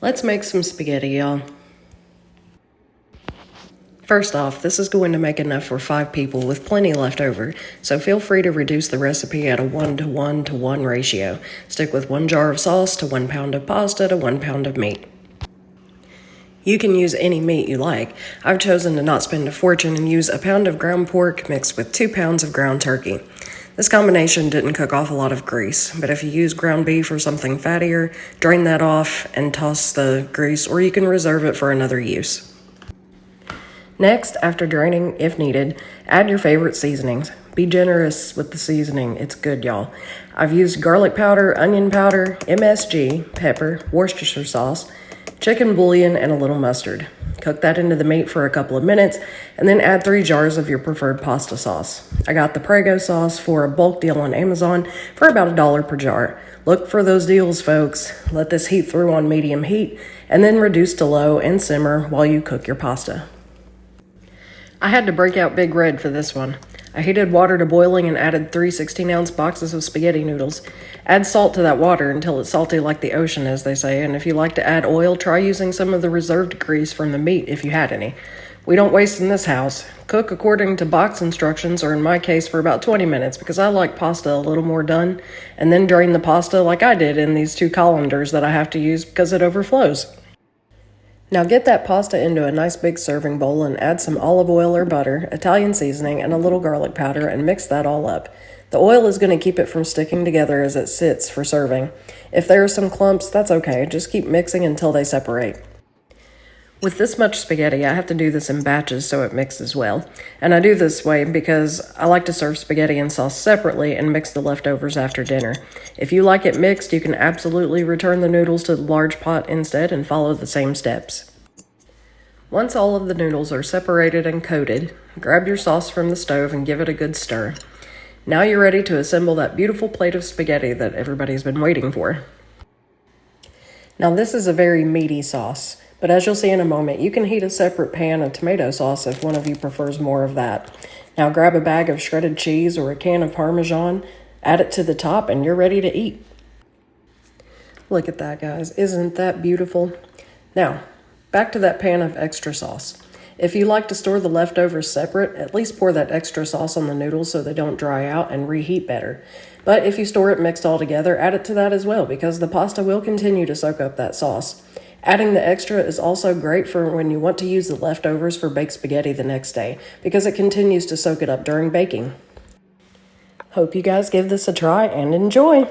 Let's make some spaghetti, y'all. First off, this is going to make enough for 5 people with plenty left over, so feel free to reduce the recipe at a 1:1:1 ratio. Stick with 1 jar of sauce to 1 pound of pasta to 1 pound of meat. You can use any meat you like. I've chosen to not spend a fortune and use a pound of ground pork mixed with 2 pounds of ground turkey. This combination didn't cook off a lot of grease, but if you use ground beef or something fattier, drain that off and toss the grease, or you can reserve it for another use. Next, after draining, if needed, add your favorite seasonings. Be generous with the seasoning, it's good, y'all. I've used garlic powder, onion powder, MSG, pepper, Worcestershire sauce, chicken bouillon, and a little mustard. Cook that into the meat for a couple of minutes, and then add 3 jars of your preferred pasta sauce. I got the Prego sauce for a bulk deal on Amazon for about $1 per jar. Look for those deals, folks. Let this heat through on medium heat, and then reduce to low and simmer while you cook your pasta. I had to break out Big Red for this one. I heated water to boiling and added 3 16-ounce boxes of spaghetti noodles. Add salt to that water until it's salty like the ocean, as they say, and if you like to add oil, try using some of the reserved grease from the meat if you had any. We don't waste in this house. Cook according to box instructions, or in my case for about 20 minutes, because I like pasta a little more done, and then drain the pasta like I did in these 2 colanders that I have to use because it overflows. Now get that pasta into a nice big serving bowl and add some olive oil or butter, Italian seasoning, and a little garlic powder, and mix that all up. The oil is going to keep it from sticking together as it sits for serving. If there are some clumps, that's okay. Just keep mixing until they separate. With this much spaghetti, I have to do this in batches so it mixes well. And I do this way because I like to serve spaghetti and sauce separately and mix the leftovers after dinner. If you like it mixed, you can absolutely return the noodles to the large pot instead and follow the same steps. Once all of the noodles are separated and coated, grab your sauce from the stove and give it a good stir. Now you're ready to assemble that beautiful plate of spaghetti that everybody's been waiting for. Now this is a very meaty sauce. But as you'll see in a moment, you can heat a separate pan of tomato sauce if one of you prefers more of that. Now grab a bag of shredded cheese or a can of Parmesan, add it to the top, and you're ready to eat. Look at that, guys. Isn't that beautiful? Now, back to that pan of extra sauce. If you like to store the leftovers separate, at least pour that extra sauce on the noodles so they don't dry out and reheat better. But if you store it mixed all together, add it to that as well, because the pasta will continue to soak up that sauce. Adding the extra is also great for when you want to use the leftovers for baked spaghetti the next day, because it continues to soak it up during baking. Hope you guys give this a try and enjoy!